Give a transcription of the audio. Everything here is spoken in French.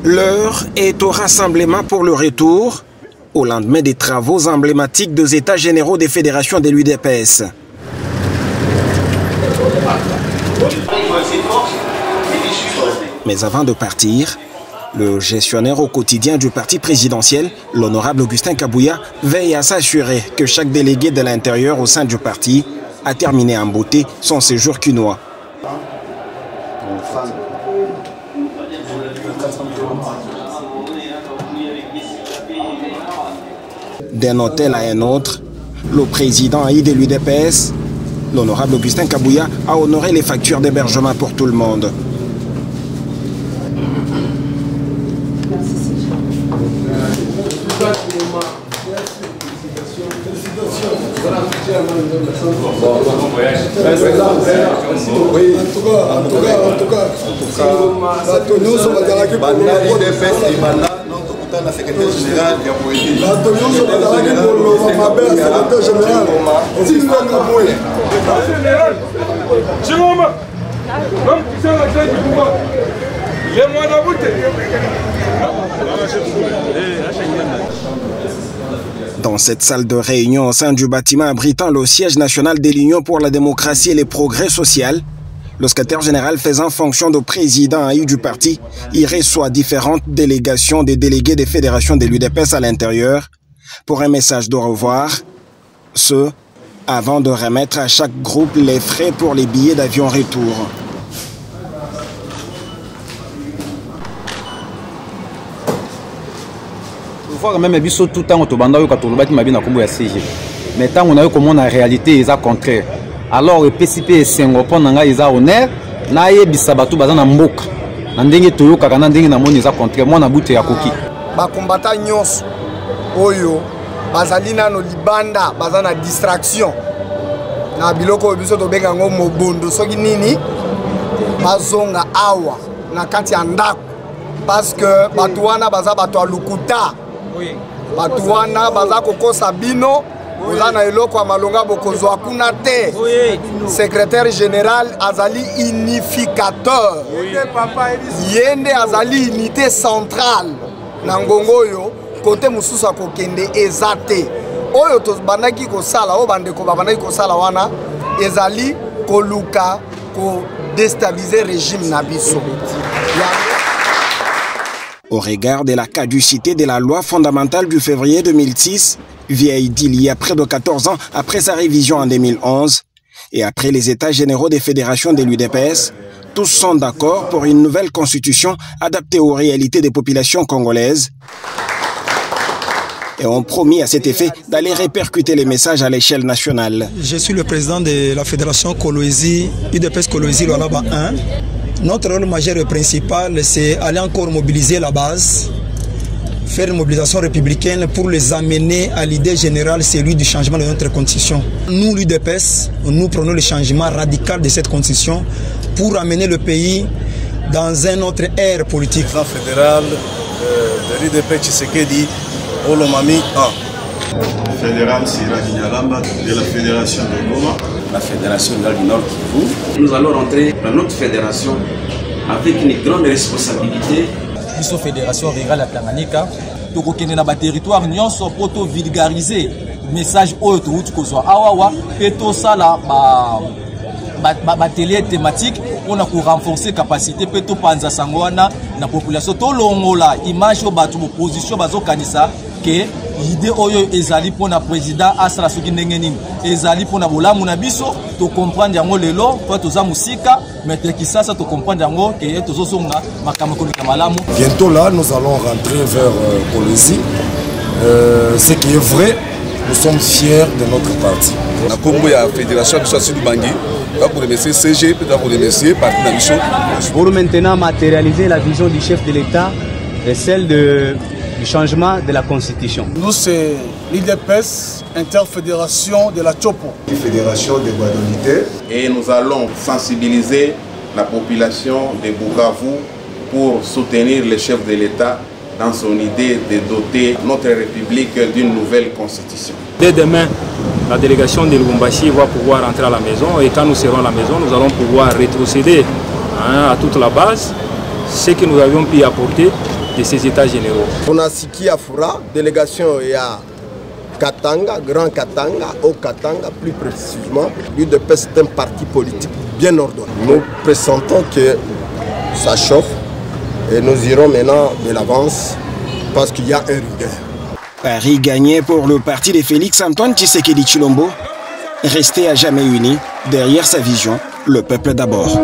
L'heure est au rassemblement pour le retour, au lendemain des travaux emblématiques des États généraux des fédérations de l'UDPS. Mais avant de partir, le gestionnaire au quotidien du parti présidentiel, l'honorable Augustin Kabouya, veille à s'assurer que chaque délégué de l'intérieur au sein du parti a terminé en beauté son séjour quinois. D'un hôtel à un autre, le président haï de l'UDPS, l'honorable Augustin Kabouya, a honoré les factures d'hébergement pour tout le monde. Dans cette salle de réunion au sein du bâtiment abritant le siège national de l'Union pour la démocratie et le progrès social, le secrétaire général faisant fonction de président haï du parti, il reçoit différentes délégations des délégués des fédérations de l'UDPS à l'intérieur pour un message de revoir, ce avant de remettre à chaque groupe les frais pour les billets d'avion retour. Même tout le temps, mais tant on a eu comme on a réalité, c'est contraire. Alors le PCP est Singapour, n'a pas honneur, n'a pas bisabatu bazana mboka. N'andenge toyo kakana ndenge na moni c'est contraire. Moi na bute ya koki. Ba combattant nyos oyo bazalina no libanda bazana distraction. Na biloko biso to benga ngo mobondo soki nini bazonga awa na kati ya ndako parce que batu wana baza batu alukuta. Batu wana baza kokosa bino uzana eloko amalonga bokozwa kuna te. Secrétaire général azali unificateur. Yende azali unité centrale na ngongoyo côté mususa kokende ezate. Oyo to bandaki kosala o bandeko babandaki kosala wana ezali koluka ko déstabiliser régime na biso. Au regard de la caducité de la loi fondamentale du février 2006, vieille d'il y a près de 14 ans après sa révision en 2011, et après les États généraux des fédérations de l'UDPS, tous sont d'accord pour une nouvelle constitution adaptée aux réalités des populations congolaises et ont promis à cet effet d'aller répercuter les messages à l'échelle nationale. Je suis le président de la fédération Kolwezi, UDPS Kolwezi Lualaba 1. Notre rôle majeur et principal, c'est aller encore mobiliser la base, faire une mobilisation républicaine pour les amener à l'idée générale, celui du changement de notre constitution. Nous, l'UDPS, nous prenons le changement radical de cette constitution pour amener le pays dans un autre ère politique. Le président fédéral de l'UDPS Tshisekedi, Olomami 1. Fédéral Siraj Nyalamba de la fédération de Goma. La fédération du Nord Kivu. Nous allons rentrer dans notre fédération avec une grande responsabilité. Nous fédération rurale à Tanganyika. Nous avons na territoire nyonso pour vulgariser le message autre route ko soit awawa et tout ça là ba télé thématique on a pour renforcer capacité peto panza sangwana na population to longola image au batu opposition bazo kanisa que l'idée oyo ezali pour na président asala soki ndenge nini ezali pour na bolamu na biso to comprendre yango lelo to toza musika mais qui ça to comprendre yango que tozo songa makambo ko malamu. Bientôt là nous allons rentrer vers Kolwezi. Ce qui est vrai, nous sommes fiers de notre parti. La Congo ya fédération biso Sud Bangi pour remercier CG pour remercier parti na biso. Pour maintenant matérialiser la vision du chef de l'État et celle du changement de la Constitution. Nous, c'est l'IDPS, interfédération de la Chopo. Fédération de Guadeloupe. Et nous allons sensibiliser la population de Bukavu pour soutenir le chef de l'État dans son idée de doter notre République d'une nouvelle constitution. Dès demain, la délégation de Lubumbashi va pouvoir entrer à la maison et quand nous serons à la maison, nous allons pouvoir rétrocéder à toute la base ce que nous avions pu apporter de ces états généraux. On a Siki Afura, délégation et à Katanga, Grand Katanga, au Katanga plus précisément. L'UDPS est un parti politique bien ordonné. Nous pressentons que ça chauffe et nous irons maintenant de l'avance parce qu'il y a un rigueur. Paris gagné pour le parti de Félix-Antoine Tshisekedi Tshilombo, resté à jamais uni derrière sa vision, le peuple d'abord.